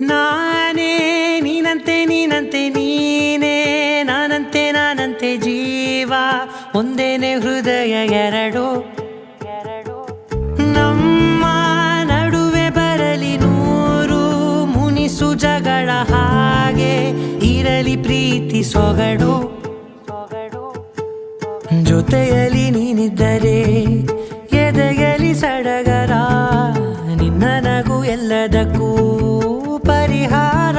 ನಾನೇ ನೀನಂತೆ ನೀನಂತೆ ನೀನೇ ನಾನಂತೆ ನಾನಂತೆ ಜೀವ ಒಂದೇನೆ ಹೃದಯ ಎರಡು ನಮ್ಮ ನಡುವೆ ಬರಲಿ ನೂರು ಮುನಿಸು ಜಗಳ ಹಾಗೆ ಇರಲಿ ಪ್ರೀತಿ ಸೊಗಡು ಜೊತೆಯಲ್ಲಿ ನೀನಿದ್ದರೆ ಎದೆಯಲಿ ಸಡಗರ ನಿನ್ನ ನಗು ಎಲ್ಲದಕ್ಕೂ ಪರಿಹಾರ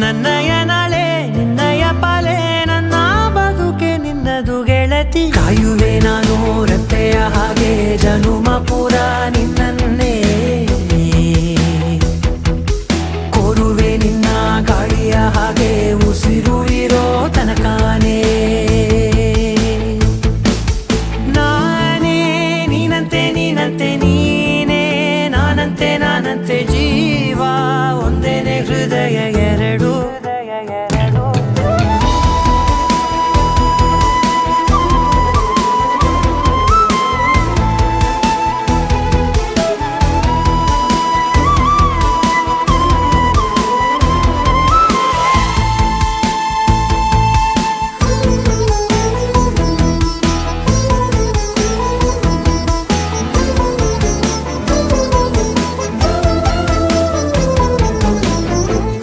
ನನ್ನಯ ನಾಳೆ ನಿನ್ನಯ ಪಾಲೆ ನನ್ನ ಬದುಕೆ ನಿನ್ನದು ಗೆಳತಿ ಕಾಯುವೆ ನಾನು ರೆಪ್ಪೆಯ ಹಾಗೆ ಜನುಮ ಪುರ ನಿನ್ನನ್ನೇ ಕೋರುವೆ ನಿನ್ನ ಗಾಳಿಯ ಹಾಗೆ ಉಸಿರು ಇರೋ ತನಕಾನೇ ನಾನೇ ನೀನಂತೆ ನೀನಂತೆ ನೀನೇ ನಾನಂತೆ ನಾನಂತೆ ಜೀವ ಒಂದೇನೆ ಹೃದಯ ಎರಡು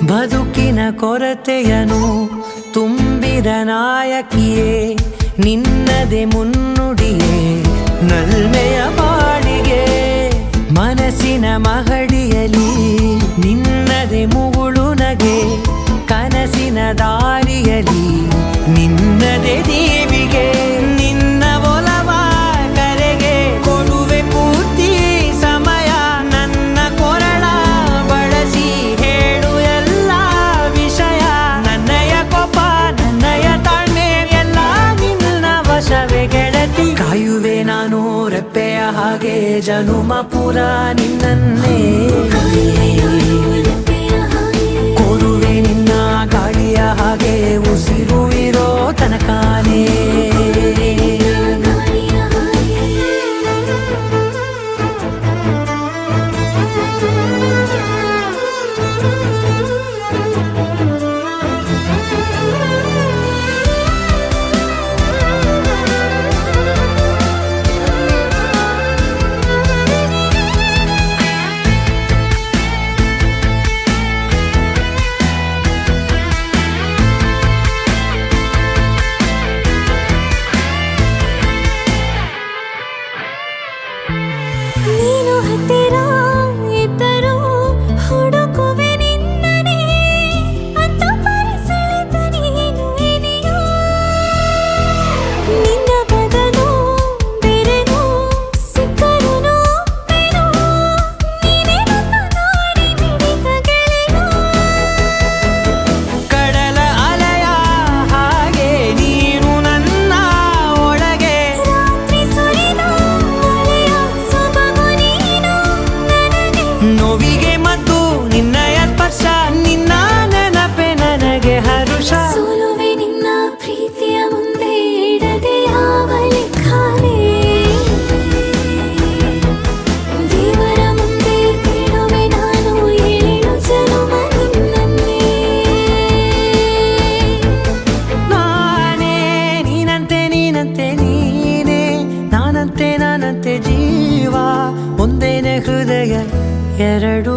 ಬದುಕಿನ ಕೊರತೆಯನು ತುಂಬಿದ ನಾಯಕಿಯೇ ನಿನ್ನದೆ ಮುನ್ನುಡಿಯೇ ನಲ್ಮೆಯ ಬಾಳಿಗೆ ಮನಸ್ಸಿನ ಮಹಡಿಯಲಿ ನಿನ್ನದೆ ಮುಗುಳು ನಗೆ ಕನಸಿನ ದಾರಿಯಲಿ ನಿನ್ನದೆ ದೇವಿಗೆ ನಿನ್ನ ಒಲವ ಕರೆಗೆ ಕೊಡುವೆ ಪೂರ್ತಿ ಸಮಯ ನನ್ನ ಕೊರಳ ಬಳಸಿ ಹೇಳು ಎಲ್ಲ ವಿಷಯ ನನ್ನಯ ಕೋಪ ನನ್ನಯ ತಾಳ್ಮೆ ಎಲ್ಲ ನಿನ್ನ ವಶವೇ ಗೆಳತಿ ಕಾಯುವೆ ನಾನು ರೆಪ್ಪೆಯ ಹಾಗೆ ಜನುಮ ಪುರ ನಿನ್ನನ್ನೇ ಕೋರುವೆ ನಿನ್ನ ಗಾಳಿಯ ಹಾಗೆ ಉಸಿರು ಇರೋ ತನಕಾನೇ ನೀನು ಹತ್ತಿರ ಇದ್ದರೂ ಹುಡುಕುವೆ ನಿನ್ನನೇ ಅಂತ ಪರಿಸಳಿತ ನೀನು ಇದೆಯೋ ನಿನ್ನ ಬದಲು ಬೇರೆನೋ ಸಿಕ್ಕರೂ ಬೇರೋ ನೀನೇ ನನ್ನ ನಾಡಿ ಮಿಡಿತ ಗೆಳೆಯೋ ಕಡಲ ಅಲೆಯ ಹಾಗೆ ನೀನು ನನ್ನ ಒಳಗೆ ರಾತ್ರಿ ಸುರಿದ ಮಳೆಯ ಸೊಬಗು ನೀನು ನನಗೆ ನೋವಿಗೆ ಮದ್ದು ನಿನ್ನಯ ಸ್ಪರ್ಶ ನಿನ್ನ ನೆನಪೆ ನನಗೆ ಹರುಷ ಸೋಲುವೆ ನಿನ್ನ ಪ್ರೀತಿಯ ಮುಂದೆ ಇಡದೆ ಯಾವ ಲೆಕ್ಕನೇ ದೇವರ ಮುಂದೆ ಬಿಡುವೆ ನಾನು ಏಳು ಜನುಮ ನಿನ್ನನ್ನೇ ನಾನೇ ನೀನಂತೆ ನೀನಂತೆ ನೀನೇ ನಾನಂತೆ ನಾನಂತೆ ಜೀವ ಒಂದೇನೆ ಹೃದಯ ಎರಡು